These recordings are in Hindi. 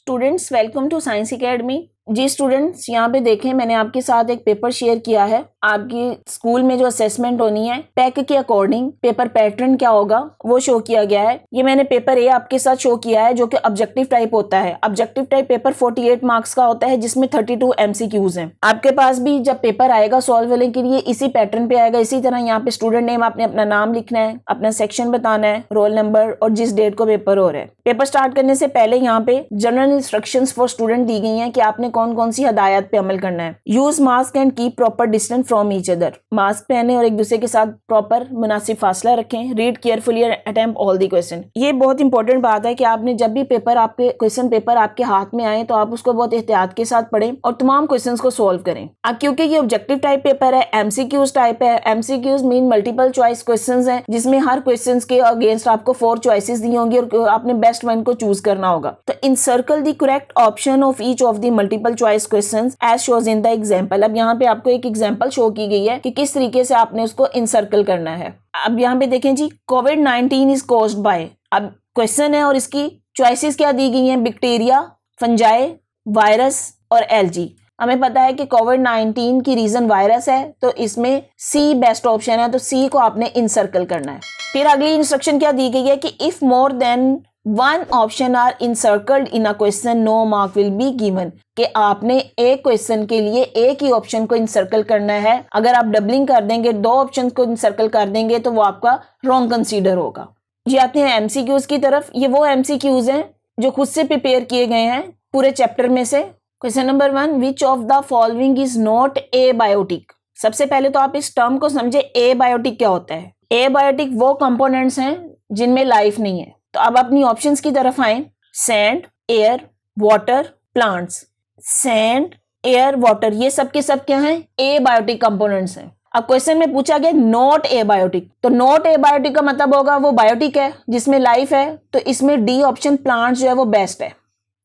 Students, welcome to science academy. जी स्टूडेंट्स, यहाँ पे देखें, मैंने आपके साथ एक पेपर शेयर किया है। आपकी स्कूल में जो असेसमेंट होनी है, पैक के अकॉर्डिंग पेपर पैटर्न क्या होगा वो शो किया गया है। ये मैंने पेपर ए आपके साथ शो किया है, जो कि ऑब्जेक्टिव टाइप होता है। ऑब्जेक्टिव टाइप पेपर 48 मार्क्स का होता है, जिसमें 32 MCQs हैं। आपके पास भी जब पेपर आएगा सॉल्व होने के लिए इसी पैटर्न पे आएगा। इसी तरह यहाँ पे स्टूडेंट नेम, आपने अपना नाम लिखना है, अपना सेक्शन बताना है, रोल नंबर और जिस डेट को पेपर हो रहा है। पेपर स्टार्ट करने से पहले यहाँ पे जनरल इंस्ट्रक्शंस फॉर स्टूडेंट दी गई हैं कि आपने कौन कौन सी हदायत पे अमल करना है। Use mask and keep proper distance from each other. Mask पहने और एक दूसरे के साथ प्रॉपर मुनासिब फासला रखें। Read carefully and attempt all the question. ये बहुत इंपॉर्टेंट बात है कि आपने जब भी पेपर आपके क्वेश्चन पेपर आपके हाथ में आए तो आप उसको बहुत एहतियात के साथ पढ़ें और तमाम क्वेश्चन को सोल्व करें। अब क्योंकि ये ऑब्जेक्टिव टाइप पेपर है, MCQs टाइप है। MCQs mean multiple choice question है, जिसमें हर क्वेश्चन के अगेंस्ट आपको 4 चॉइसेस दी होंगी और आपने बेस्ट वन को चूज करना होगा। तो encircle the correct option of each of the multiple choice questions as shows in the example. अब यहाँ पे आपको एक एग्जांपल शो की गई है कि किस तरीके से आपने उसको इनसर्कल करना है। अब यहाँ पे देखें जी, कोविड-19 इज कॉज्ड बाय। अब क्वेश्चन है और इसकी चॉइसेस क्या दी गई हैं, बैक्टीरिया, फंजाई, वायरस और एलजी। हमें पता है कि कोविड-19 की रीजन वायरस है, तो इसमें सी बेस्ट ऑप्शन है, तो सी को आपने इनसर्कल करना है। फिर अगली इंस्ट्रक्शन क्या दी गई है कि if more than one option are encircled in a question no mark will be given. कि आपने एक क्वेश्चन के लिए एक ही ऑप्शन को इनसर्कल करना है। अगर आप डबलिंग कर देंगे, 2 ऑप्शन को इनसर्कल कर देंगे, तो वो आपका रॉन्ग कंसीडर होगा। जी आते हैं MCQs की तरफ। ये वो MCQs हैं जो खुद से प्रिपेयर किए गए हैं पूरे चैप्टर में से। Question number 1, which of the following is not abiotic. सबसे पहले तो आप इस टर्म को समझे, एबायोटिक क्या होता है। एबायोटिक वो कंपोनेंट्स हैं जिनमें लाइफ नहीं है। तो अब अपनी ऑप्शंस की तरफ आए। Sand, air, water, plants. Sand, air, water, ये सब के सब क्या हैं, एबायोटिक कंपोनेंट्स हैं। अब क्वेश्चन में पूछा गया नॉट एबायोटिक, तो नॉट एबायोटिक का मतलब होगा वो बायोटिक है, जिसमें लाइफ है। तो इसमें डी ऑप्शन प्लांट्स जो है वो बेस्ट है।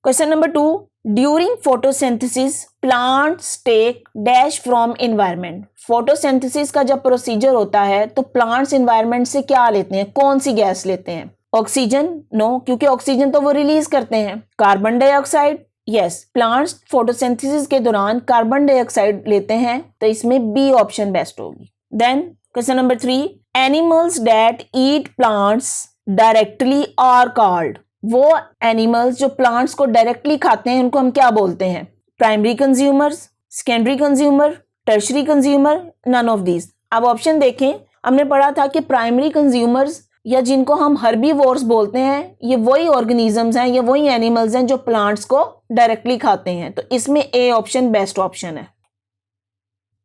Question number 2, during photosynthesis plants take dash from environment. Photosynthesis का जब प्रोसीजर होता है तो प्लांट्स एनवायरनमेंट से क्या लेते हैं, कौन सी गैस लेते हैं। ऑक्सीजन, नो, क्योंकि ऑक्सीजन तो वो रिलीज करते हैं। Carbon dioxide, yes, plants photosynthesis के दौरान कार्बन डाइऑक्साइड लेते हैं, तो इसमें बी ऑप्शन बेस्ट होगी। Then question number 3, animals that eat plants directly are called. वो एनिमल्स जो प्लांट्स को डायरेक्टली खाते हैं उनको हम क्या बोलते हैं। Primary consumers, secondary consumer, tertiary consumer, none of these. अब ऑप्शन देखें, हमने पढ़ा था कि प्राइमरी कंज्यूमर्स या जिनको हम हर्बीवोर्स बोलते हैं, ये वही ऑर्गेनिजम्स हैं, ये वही एनिमल्स हैं जो प्लांट्स को डायरेक्टली खाते हैं। तो इसमें ए ऑप्शन बेस्ट ऑप्शन है।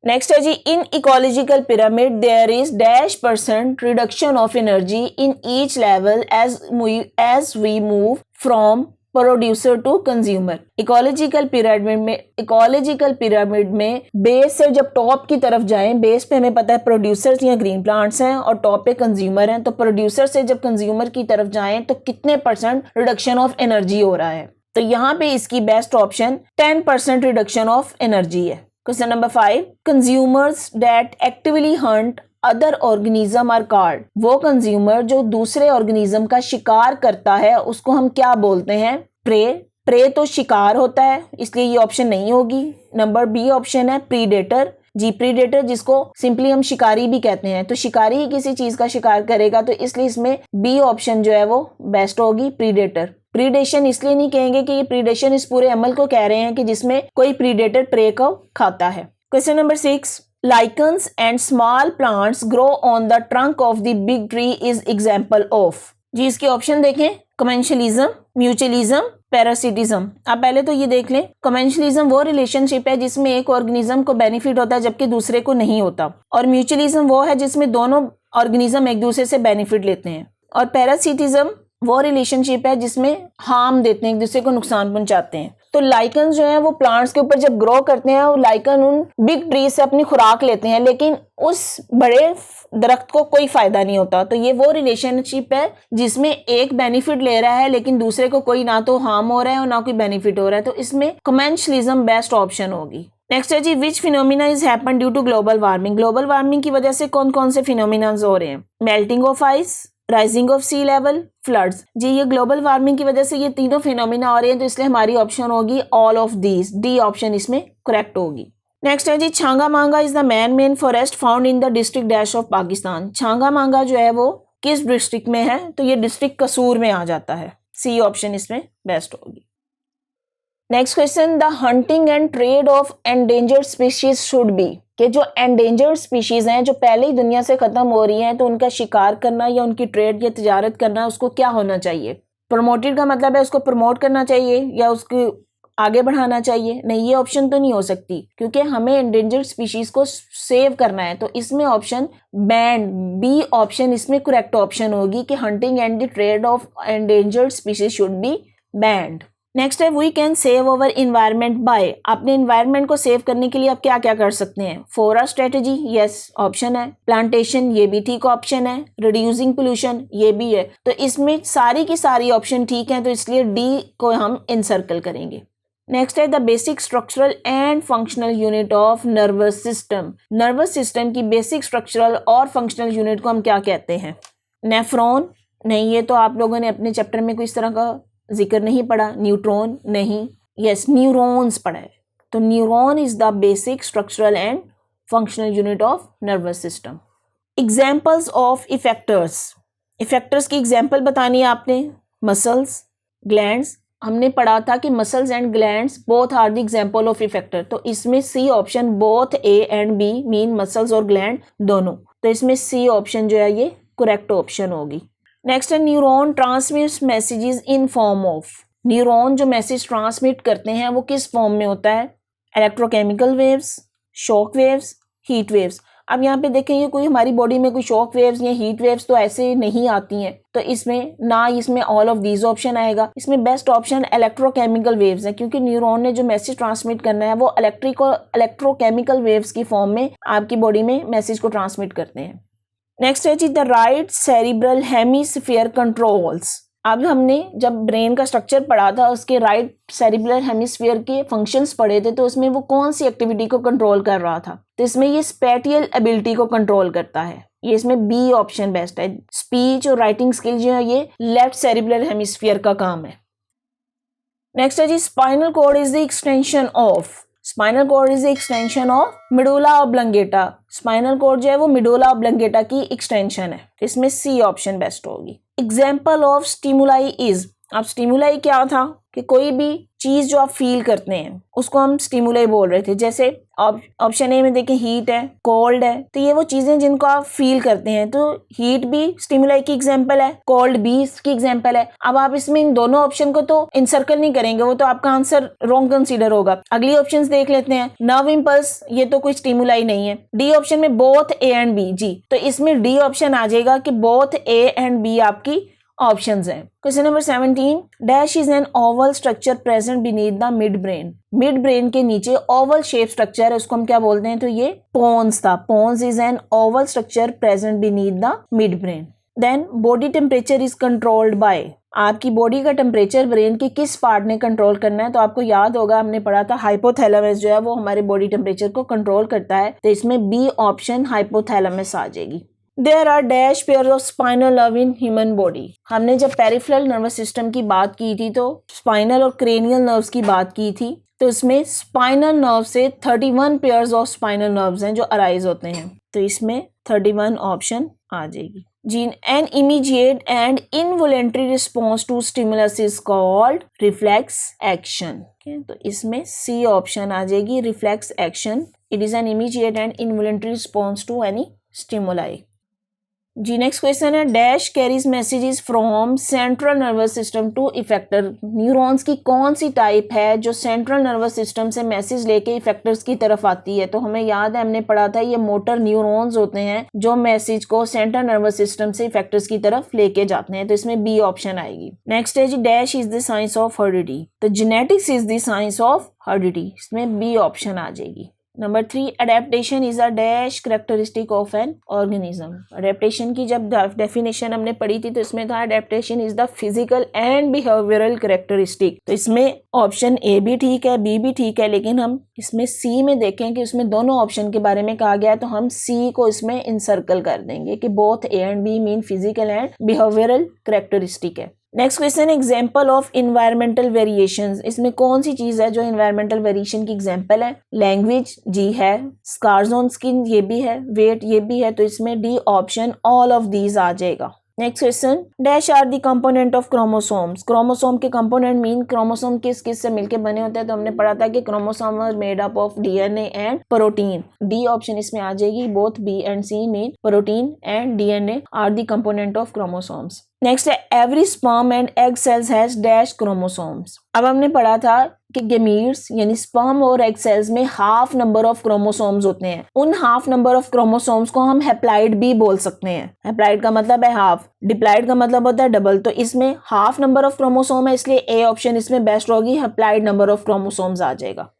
नेक्स्ट है जी, in ecological pyramid there is -% reduction of energy in each level as we move from producer to consumer. Ecological pyramid में बेस से जब टॉप की तरफ जाएं, बेस पे हमें पता है प्रोड्यूसर्स या ग्रीन प्लांट्स हैं और टॉप पे कंज्यूमर हैं। तो प्रोड्यूसर से जब कंज्यूमर की तरफ जाएं तो कितने % रिडक्शन ऑफ एनर्जी हो रहा है। तो यहाँ पे इसकी best option 10% reduction of energy है। Question number 5, consumers that actively hunt other organism are called. वो कंज्यूमर जो दूसरे ऑर्गेनिज्म का शिकार करता है उसको हम क्या बोलते हैं, प्रे। प्रे तो शिकार होता है, इसलिए ये ऑप्शन नहीं होगी। नंबर बी ऑप्शन है प्रीडेटर। जी, प्रीडेटर जिसको सिंपली हम शिकारी भी कहते हैं, तो शिकारी ही किसी चीज का शिकार करेगा, तो इसलिए इसमें बी ऑप्शन जो है वो बेस्ट होगी, प्रीडेटर। प्रीडेशन इसलिए नहीं कहेंगे कि ये प्रीडेशन इस पूरे अमल को कह रहे हैं कि जिसमें कोई प्रीडेटर प्रे को खाता है। Question number 6, lichens and small plants grow on the trunk of the big tree is example of. जी, इसके ऑप्शन देखें, कमेंशलिज्म, म्यूचुअलिज्म, पैरासिटिज्म। आप पहले तो ये देख लें, कमेंशलिज्म वो रिलेशनशिप है जिसमें एक ऑर्गेनिज्म को बेनिफिट होता है जबकि दूसरे को नहीं होता, और म्यूचुअलिज्म वो है जिसमें दोनों ऑर्गेनिज्म एक दूसरे से बेनिफिट लेते हैं, और पैरासिटिज्म वो रिलेशनशिप है जिसमें हार्म देते हैं, एक दूसरे को नुकसान पहुंचाते हैं। तो लाइकन जो है वो प्लांट्स के ऊपर जब ग्रो करते हैं, वो लाइकन उन बिग ट्री से अपनी खुराक लेते हैं, लेकिन उस बड़े दरख्त को कोई फायदा नहीं होता। तो ये वो रिलेशनशिप है जिसमें एक बेनिफिट ले रहा है लेकिन दूसरे को कोई ना तो हार्म हो रहा है और ना कोई बेनिफिट हो रहा है, तो इसमें कमेंशलिज्म बेस्ट ऑप्शन होगी। नेक्स्ट है जी, which phenomena is happen due to global warming. Global warming की वजह से कौन कौन से फिनोमिना हो रहे हैं। Melting of ice, rising of sea level, floods. जी ये ग्लोबल वार्मिंग की वजह से ये तीनों फिनोमिना हो रहे हैं, तो इसलिए हमारी ऑप्शन होगी all of these, D option इसमें करेक्ट होगी। नेक्स्ट है जी छांगा मांगा is the main forest found in the district dash of Pakistan. Changa मांगा जो है वो किस डिस्ट्रिक्ट में है, तो ये डिस्ट्रिक्ट कसूर में आ जाता है, सी ऑप्शन इसमें बेस्ट होगी। Next question, the hunting and trade of endangered species should B, कि जो एंडेंजर्ड स्पीशीज हैं जो पहले ही दुनिया से खत्म हो रही हैं, तो उनका शिकार करना या उनकी ट्रेड या तिजारत करना उसको क्या होना चाहिए। प्रमोटेड का मतलब है उसको प्रमोट करना चाहिए या उसको आगे बढ़ाना चाहिए, नहीं ये ऑप्शन तो नहीं हो सकती, क्योंकि हमें एंडेंजर्ड स्पीशीज को सेव करना है, तो इसमें ऑप्शन बैंड, बी ऑप्शन इसमें करेक्ट ऑप्शन होगी कि hunting and the trade of endangered species should be banned. Next है we can save our environment by, अपने इन्वायरमेंट को सेव करने के लिए आप क्या क्या कर सकते हैं। फॉरेस्ट स्ट्रेटेजी, यस ऑप्शन है। प्लांटेशन, ये भी ठीक ऑप्शन है। रिड्यूसिंग पोल्यूशन, ये भी है। तो इसमें सारी की सारी ऑप्शन ठीक है, तो इसलिए डी को हम इनसर्कल करेंगे। नेक्स्ट है the basic structural and functional unit of nervous system. Nervous system की बेसिक स्ट्रक्चरल और फंक्शनल यूनिट को हम क्या कहते हैं। नेफ्रॉन, नहीं ये तो आप लोगों ने अपने चैप्टर में कोई इस तरह का जिक्र नहीं पढ़ा। न्यूट्रॉन, नहीं। यस न्यूरॉन्स पढ़ा है, तो neuron is the basic structural and functional unit of nervous system. Examples of effectors, effectors की एग्जाम्पल बतानी है आपने। मसल्स, ग्लैंड्स, हमने पढ़ा था कि muscles and glands both are the example of effector, तो इसमें C option both A and B mean muscles और ग्लैंड दोनों, तो इसमें सी ऑप्शन जो है ये करेक्ट ऑप्शन होगी। नेक्स्ट है neuron transmits messages in form of, neuron जो मैसेज ट्रांसमिट करते हैं वो किस फॉर्म में होता है। Electrochemical waves, shock waves, heat waves. अब यहाँ पे देखेंगे कोई हमारी बॉडी में कोई शॉक वेव्स या हीट वेव्स तो ऐसे नहीं आती हैं, तो इसमें ना इसमें ऑल ऑफ दीज ऑप्शन आएगा। इसमें बेस्ट ऑप्शन इलेक्ट्रोकेमिकल वेव्स है, क्योंकि न्यूरॉन ने जो मैसेज ट्रांसमिट करना है वो इलेक्ट्रोकेमिकल वेव्स की फॉर्म में आपकी बॉडी में मैसेज को ट्रांसमिट करते हैं। नेक्स्ट है जी the right cerebral hemisphere controls. अब हमने जब ब्रेन का स्ट्रक्चर पढ़ा था उसके राइट सेरिब्रल हेमिस्फीयर के फंक्शंस पढ़े थे, तो उसमें वो कौन सी एक्टिविटी को कंट्रोल कर रहा था, तो इसमें ये स्पेटियल एबिलिटी को कंट्रोल करता है। ये इसमें बी ऑप्शन बेस्ट है। स्पीच और राइटिंग स्किल जो है ये लेफ्ट सेरिब्रल हेमिस्फीयर का काम है। नेक्स्ट है जी spinal cord is the extension of, spinal cord is the extension of medulla oblongata. Spinal cord जो है वो मेडुला ऑब्लंगेटा की एक्सटेंशन है, इसमें सी ऑप्शन बेस्ट होगी। एग्जाम्पल ऑफ स्टिमुलाई इज, अब स्टिमुलाई क्या था कि कोई भी चीज जो आप फील करते हैं उसको हम स्टिमुलाई बोल रहे थे। जैसे ऑप्शन ए में देखें हीट है, कोल्ड है, तो ये वो चीजें जिनको आप फील करते हैं, तो हीट भी स्टिमुलाई की एग्जांपल है, कोल्ड भी इसकी एग्जांपल है। अब आप इसमें इन दोनों ऑप्शन को तो इनसर्कल नहीं करेंगे, वो तो आपका आंसर रॉन्ग कंसीडर होगा। अगली ऑप्शंस देख लेते हैं। नर्व इंपल्स, ये तो कोई स्टिमुलाई नहीं है। डी ऑप्शन में बोथ ए एंड बी, जी तो इसमें डी ऑप्शन आ जाएगा कि बोथ ए एंड बी आपकी ऑप्शंस हैं। Question number 17, dash is an oval structure present beneath the mid brain. Mid brain के नीचे ओवल शेप स्ट्रक्चर है, उसको हम क्या बोलते हैं, तो ये पोन्स था। Pons is an oval structure present beneath the mid brain. Then body temperature is controlled by, आपकी बॉडी का टेम्परेचर ब्रेन के किस पार्ट ने कंट्रोल करना है, तो आपको याद होगा हमने पढ़ा था हाइपोथैलेमस जो है वो हमारे बॉडी टेम्परेचर को कंट्रोल करता है, तो इसमें बी ऑप्शन हाइपोथैलेमस आ जाएगी। There are dash pairs of spinal nerve in human body। हमने जब पेरिफेरल नर्वस सिस्टम की बात की थी तो स्पाइनल और क्रेनियल नर्व्स की बात की थी, तो इसमें स्पाइनल नर्व से 31 पेयर्स ऑफ स्पाइनल नर्व्स हैं जो अराइज होते हैं, तो इसमें 31 ऑप्शन आ जाएगी। जीन an immediate and involuntary response to stimulus is called reflex action. तो इसमें सी ऑप्शन आ जाएगी reflex action. It is an immediate and involuntary response to any stimuli. जी नेक्स्ट क्वेश्चन है dash carries messages from central nervous system to effector. Neurons की कौन सी टाइप है जो सेंट्रल नर्वस सिस्टम से मैसेज लेके इफेक्टर्स की तरफ आती है, तो हमें याद है हमने पढ़ा था ये मोटर न्यूरॉन्स होते हैं जो मैसेज को सेंट्रल नर्वस सिस्टम से इफेक्टर्स की तरफ लेके जाते हैं, तो इसमें बी ऑप्शन आएगी। नेक्स्ट है जी dash is the science of heredity, तो genetics is the science of heredity, इसमें बी ऑप्शन आ जाएगी। Number 3, adaptation is a dash characteristic of an organism. Adaptation की जब डेफिनेशन हमने पढ़ी थी तो इसमें था adaptation is the physical and behavioural characteristic. तो इसमें ऑप्शन ए भी ठीक है, बी भी ठीक है, लेकिन हम इसमें सी में देखें कि इसमें दोनों ऑप्शन के बारे में कहा गया है, तो हम सी को इसमें इंसर्कल कर देंगे कि both A and B mean physical and behavioural characteristic है। Next question, example of environmental variations. इसमें कौन सी चीज है जो इन्वायरमेंटल वेरिएशन की एग्जाम्पल है? लैंग्वेज जी है, स्कार्स ऑन स्किन ये भी है, वेट ये भी है, तो इसमें D option all of these आ जाएगा। Next question, dash are the component of chromosomes. Chromosome के कंपोनेंट मीन क्रोमोसोम किस किस से मिलके बने होते हैं? तो हमने पढ़ा था कि chromosome are made up of DNA and protein. D option इसमें आ जाएगी। Both B and C mean protein and DNA are the component of chromosomes. Next है, every sperm and egg cells has dash chromosomes. अब हमने पढ़ा था कि गेमीट्स यानी स्पर्म और एग सेल्स में हाफ नंबर ऑफ क्रोमोसोम्स होते हैं। उन हाफ नंबर ऑफ क्रोमोसोम्स को हम हैप्लाइड भी बोल सकते हैं। हैप्लाइड का मतलब है हाफ, डिप्लाइड का मतलब होता है डबल। तो इसमें हाफ नंबर ऑफ क्रोमोसोम है, इसलिए ए ऑप्शन इसमें बेस्ट होगी, हैप्लाइड नंबर ऑफ क्रोमोसोम्स आ जाएगा।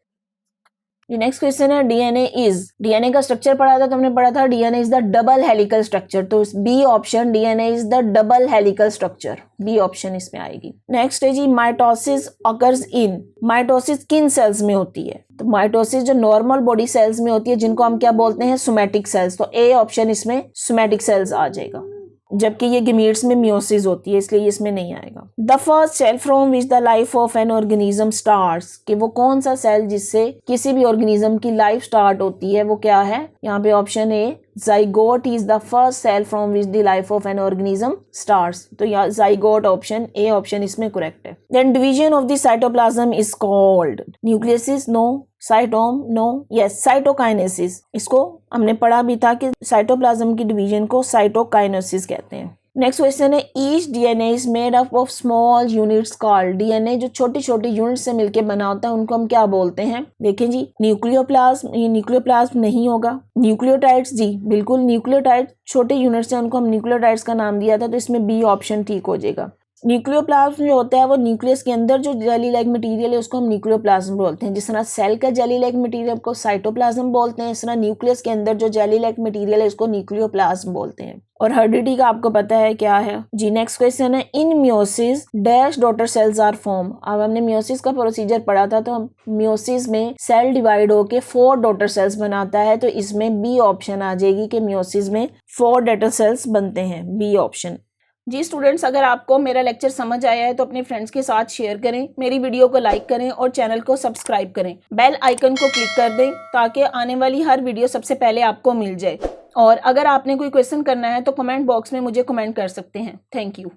नेक्स्ट क्वेश्चन है, डीएनए इज। डीएनए का स्ट्रक्चर पढ़ा था तो हमने पढ़ा था DNA is the double helical structure. तो B option DNA is the double helical structure, B option इसमें आएगी। नेक्स्ट है जी, माइटोसिस अकर्स इन। माइटोसिस किन सेल्स में होती है? तो माइटोसिस जो नॉर्मल बॉडी सेल्स में होती है जिनको हम क्या बोलते हैं? Somatic cells. तो ए ऑप्शन इसमें सोमैटिक सेल्स आ जाएगा, जबकि ये गेमीट्स में मियोसिस होती है, इसलिए इसमें नहीं आएगा। The first cell from which the life of an organism starts, कि वो कौन सा सेल जिससे किसी भी ऑर्गेनिज्म की लाइफ स्टार्ट होती है, वो क्या है? यहाँ पे option A zygote is the first cell from which the life of an organism starts। तो यहाँ zygote ऑप्शन ए ऑप्शन इसमें करेक्ट है। Then division of the cytoplasm is called nucleasis, no, cytome, no, yes, cytokinesis। इसको हमने पढ़ा भी था कि साइटोप्लाज्म की डिवीजन को साइटोकाइनेसिस कहते हैं। नेक्स्ट क्वेश्चन है, each DNA is made up of small units called. DNA जो छोटी छोटी यूनिट से मिलकर बना होता है उनको हम क्या बोलते हैं? देखें जी, न्यूक्लियोप्लाज्म। ये न्यूक्लियोप्लाज्म नहीं होगा। न्यूक्लियोटाइड्स, जी बिल्कुल, न्यूक्लियोटाइड छोटे यूनिट से उनको हम न्यूक्लियोटाइड्स का नाम दिया था, तो इसमें बी ऑप्शन ठीक हो जाएगा। न्यूक्लियोप्लाज्म जो होता है वो न्यूक्लियस के अंदर जो जेली लाइक मटेरियल है उसको हम न्यूक्लियोप्लाज्म बोलते हैं। जिस तरह सेल का जेली लाइक मटेरियल को साइटोप्लाज्म बोलते हैं, इस तरह न्यूक्लियस के अंदर जो जेली लाइक मटेरियल है उसको न्यूक्लियोप्लाज्म बोलते हैं। और हेरिडिटी का आपको पता है क्या है जी। नेक्स्ट क्वेश्चन है, in meiosis dash daughter cells are form. अब हमने मियोसिस का प्रोसीजर पढ़ा था, तो हम मियोसिस में सेल डिवाइड होके 4 डॉटर सेल्स बनाता है, तो इसमें बी ऑप्शन आ जाएगी कि मियोसिस में 4 डॉटर सेल्स बनते हैं, बी ऑप्शन। जी स्टूडेंट्स, अगर आपको मेरा लेक्चर समझ आया है तो अपने फ्रेंड्स के साथ शेयर करें, मेरी वीडियो को लाइक करें और चैनल को सब्सक्राइब करें। बेल आइकन को क्लिक कर दें ताकि आने वाली हर वीडियो सबसे पहले आपको मिल जाए। और अगर आपने कोई क्वेश्चन करना है तो कमेंट बॉक्स में मुझे कमेंट कर सकते हैं। Thank you.